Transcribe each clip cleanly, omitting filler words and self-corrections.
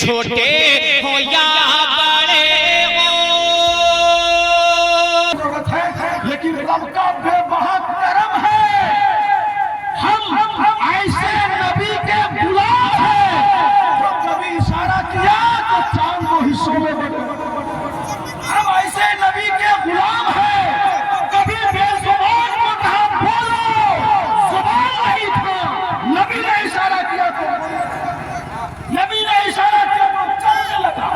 छोटे हो या बड़े हो। लेकिन रब का बेबहाग करम है, हम ऐसे नबी के गुलाम हैं। जब कभी इशारा किया तो चांद को हिस्सों में बंटा। हम ऐसे नबी के गुलाम हैं। कभी बेजुबान को कहा बोलो, जुबान नहीं था, नबी ने इशारा किया तो नबी ने इशारा किया तो चलने लगा।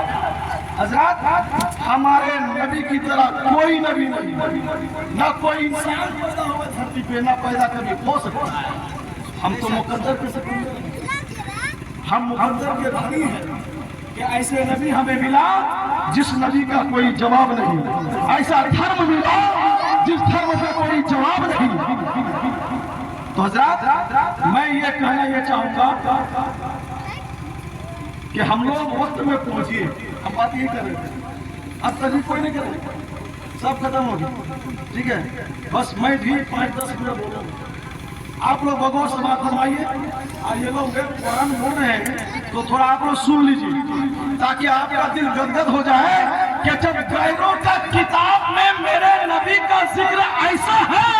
हजरत हमारे नबी की तरह कोई नबी नहीं, ना कोई इंसान पैदा हुआ धरती पे, ना पैदा कभी हो सकता है। हम तो मुकद्दर के सकते हैं, हम मुकद्दर के धनी हैं कि ऐसे नबी हमें मिला जिस नबी का कोई जवाब नहीं, ऐसा धर्म मिला जिस धर्म का कोई जवाब नहीं। तो हजरत मैं ये कहना ये चाहूंगा कि हम लोग वक्त में पहुंचिए। हम बात यही कर रहे थे, अब तक कोई नहीं कर रहे, सब खत्म हो गया, ठीक है। बस मैं भी 5-10 मिनट बोल रहा हूँ, आप लोग बगौर समाप्त फरमाइए। और ये लोग कुरान बोल रहे हैं तो थोड़ा आप लोग सुन लीजिए, ताकि आपका दिल गदगद हो जाए कि जब गैरों का किताब में मेरे नबी का जिक्र ऐसा है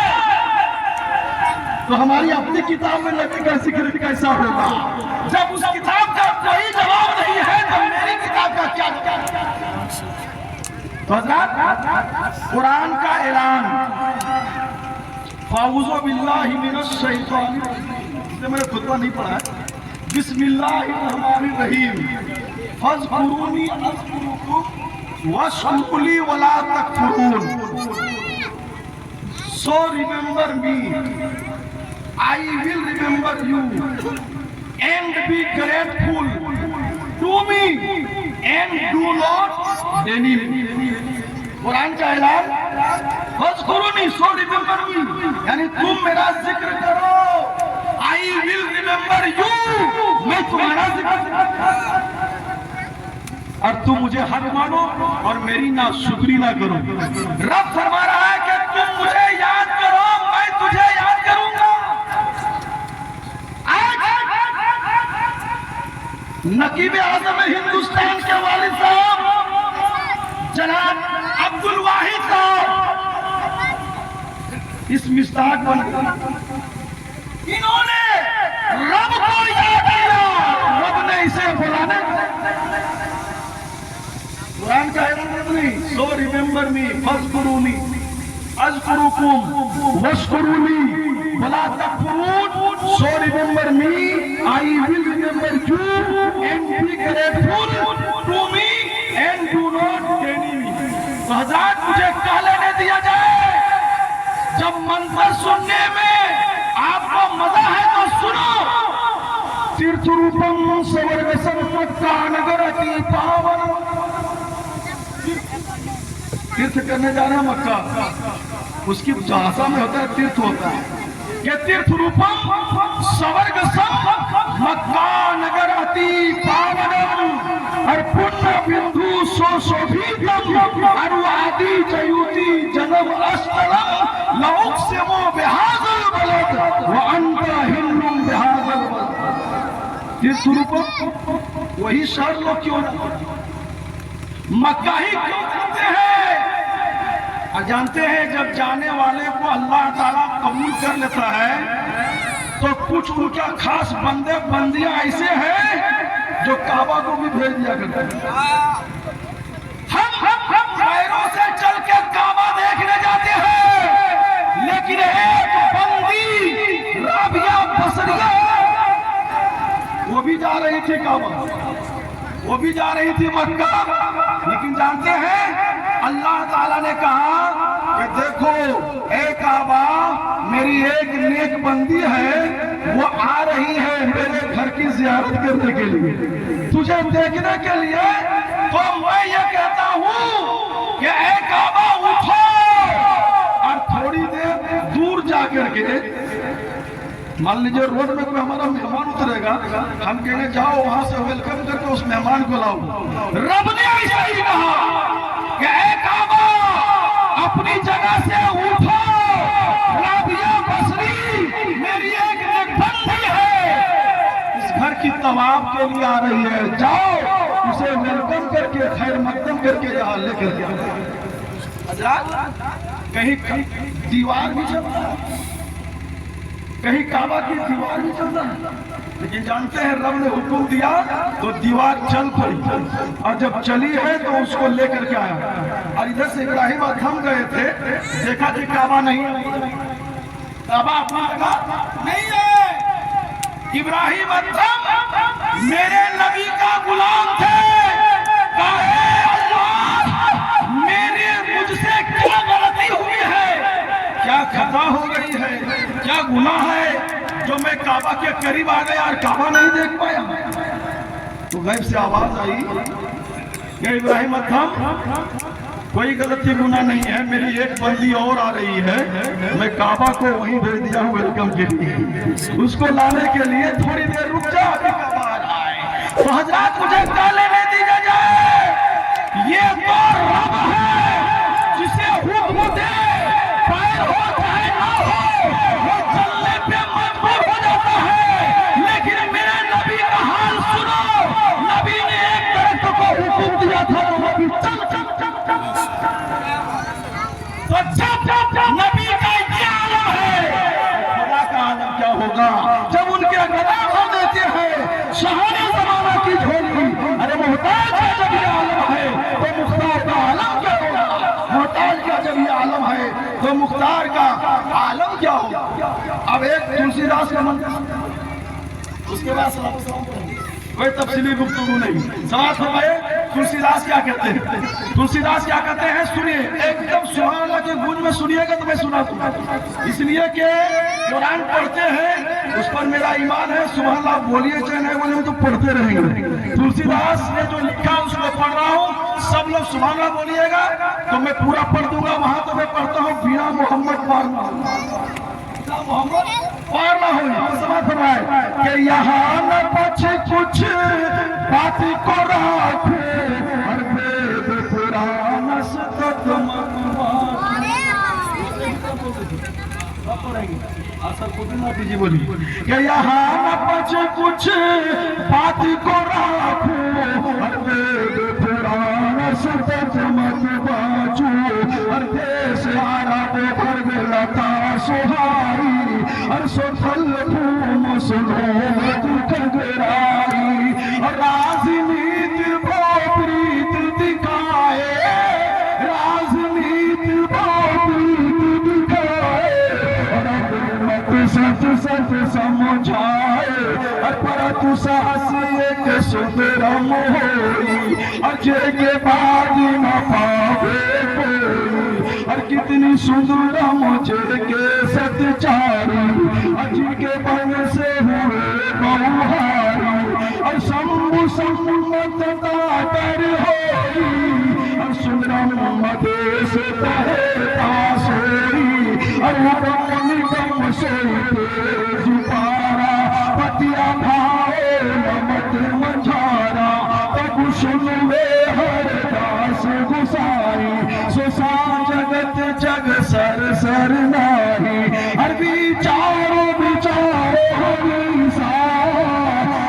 तो हमारी अपनी किताब में नबी का जिक्र कैसा होगा। जब उस किताब का कोई जवाब नहीं है तो मेरी किताब का क्या जवाब। तो हज़रत कुरान का ऐलान, फ़ाऊज़ु बिल्लाहि मिनश शैतानिर रजीम, मैंने खुतबा नहीं पढ़ा है। बिस्मिल्लाहिर्रहमानिर रहीम, फ़ज़कुरूनी अज़कुरुकुम वश्कुरुली वला तकफुरून। So remember me, I will remember you, and be grateful to me and do not deny me। Quran का ऐलान, फ़ज़कुरूनी सो रिमेंबर मी, यानी तुम मेरा जिक्र करो। I will remember you, मैं तुम्हारा जिक्र करूंगा। और तुम मुझे हक मानो और मेरी ना शुक्री ना करो। रब फरमा रहा है कि तुम मुझे याद करो, मैं तुझे याद करूंगा। नकीब आज़म हिंदुस्तान के वालिद साहब जनाब अब्दुल वाहिद साहब इस मिस्ताक बन इन्होंने रब को याद किया, रब ने इसे बुलाने। कुरान का नहीं, सो रिमेंबर मी फ़ज़कुरूनी अज़कुरुकुम वश्कुरूली वला तकफुरून। So remember me, I will remember you and be grateful to me and do not deny me. तो हज़रत मुझे कह लेने दिया जाए, जब मंत्र सुनने में आपको मजा है तो सुनो। तीर्थ रूपम स्वर्ग संपत्ता नगर अति पावन। तीर्थ करने जाना मक्का, उसकी भाषा में होता है तीर्थ होता है। ये तीर्थ रूपम स्वर्ग मक्का नगर अति पावनम और पुण्य बिंदु शोभितम और आदि जयुति जन्म अष्टलम लौक से वो बिहाजल बलद वो अंत हिंदुम बिहाजल बलद। तीर्थ रूपम वही शहर लोग क्यों ना मक्का ही क्यों करते हैं। और जानते हैं जब जाने वाले को अल्लाह ताला कबूल कर लेता है तो कुछ उनका खास बंदे बंदियां ऐसे हैं जो काबा को भी भेज दिया करते हैं। हम पैरों से चल के काबा देखने जाते हैं, लेकिन एक बंदी राबिया बसरिया वो भी जा रही थी काबा, वो भी जा रही थी मक्का। लेकिन जानते हैं अल्लाह ताला ने कहा कि देखो ए काबा, मेरी एक नेक बंदी है, वो आ रही है मेरे घर की जियारत करने के लिए, तुझे देखने के लिए। तो मैं ये कहता हूँ कि ए काबा उठो, और थोड़ी देर दूर जाकर के मान लीजिए रोड में कोई हमारा मेहमान उतरेगा, हम कहेंगे जाओ वहां से वेलकम करके उस मेहमान को लाओ। रब ने ऐसा ही कहा कि ए काबा अपनी जगह से उठो, राबिया बसरी मेरी एक नेक बंदी है, इस घर की तवाफ के लिए आ रही है, जाओ उसे वेलकम करके खैर मकदम करके यहाँ लेकर गया। हजरात कहीं दीवार भी चल रहा है, कहीं काबा की दीवार भी चल रहा है, लेकिन जानते हैं रब ने हुक्म दिया तो दीवार चल पड़ी, और जब चली है तो उसको लेकर के आया। और इधर से इब्राहिम अदहम गए थे, देखा कि काबा नहीं है, काबा अपनी जगह नहीं है। इब्राहिम अदहम मेरे नबी का गुलाम थे, मेरे मुझसे क्या गलती हुई है, क्या खता हो गई है, क्या गुनाह है जो मैं काबा के करीब आ गया और काबा नहीं देख पाया। तो गैब से आवाज आई कि इब्राहिम अदहम कोई गलती गुनाह नहीं है, मेरी एक बंदी और आ रही है, मैं काबा को वहीं भेज दिया हूँ वेलकम के लिए, उसको लाने के लिए थोड़ी देर रुक जा, अभी काबा आ रहा है। तो हजरात मुझे क्या लेने दीजिए जाए, ये तो रब है जिसे हुक्म दे पैर हो चाहे ना हो, वो चलने पे मजबूर हो जाता है। लेकिन मेरे नबी का हाल सुनो, नबी ने एक दरख्त को हुक्म दिया था तो नबी चल चल चल चल, तो जब नबी का ये आलम है, खुदा का आलम क्या होगा जब उनके गला हो देते हैं शहानी जमाना की झोली। अरे मोहताज का जब ये आलम है तो मुख्तार का आलम क्या होगा, मोहताज का जब ये आलम है तो मुख्तार का आलम क्या होगा। अब एक तुलसीदास का मंत्र, उसके बाद कोई तफसीली गुफ्तगू नहीं, समाज फरमाए तुलसीदास क्या कहते हैं। तुलसीदास क्या कहते हैं सुनिए, एकदम सुभान अल्लाह के गूंज में सुनिएगा तो मैं सुना दूंगा, इसलिए कि कुरान पढ़ते हैं उस पर मेरा ईमान है। सुभान अल्लाह बोलिए चाहे नहीं बोलिए तो पढ़ते रहेंगे। तुलसीदास ने जो लिखा उसको पढ़ रहा हूँ, सब लोग सुभान अल्लाह बोलिएगा तो मैं पूरा पढ़ दूंगा। वहां तो मैं पढ़ता हूँ बिना मोहम्मद पार ना हो। समाज फरमाए कि यहाँ न पछ कुछ बात को राखे, हर वेद पुराण सतत जी बोली कि यहाँ न पछ कुछ बात को राखो, हर वेद पुराण सतत मत बाचो, हर देश आराम भर लता सुहारी, हर सुफल धूम सुनोत खगराई, राजनीति प्रीत दिखाए, राजनीति प्रीत दिखाए, मत सच सच समझाए, परतु साहस एक सुधरम होई, अजय के बाद न पावे कोई, और कितनी सुंदर मुझे के सतचारी, अजी के बन से हुए बहुहारी, और शंभु सम्मतता कर होई, और सुंदरम मदेश तहेता सोई, और निगम सोई जुपारा, पतिया भाए नमत मझारा, तब सुनवे हर दास गुसाई, सुसा जगत जग सर सर नाही, हर विचारो विचारो हरीसा,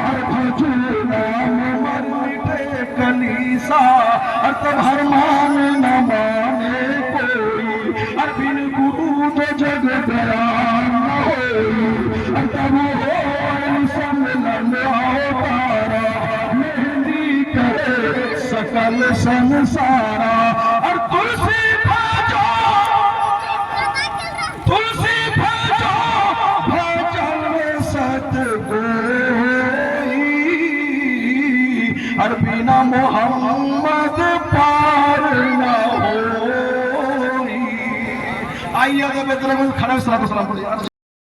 हर भजो नाम मर मिटे कलीसा, हर तब हर मान न माने कोई, हर बिन गुरु तो जग गया न होई, हर तब हो सम्मिलन अवतारा, मेहंदी करे सकल संसारा, और तुलसी और बिना मोहम्मद पार न हो। आइए अगर मैं खड़ा सलाम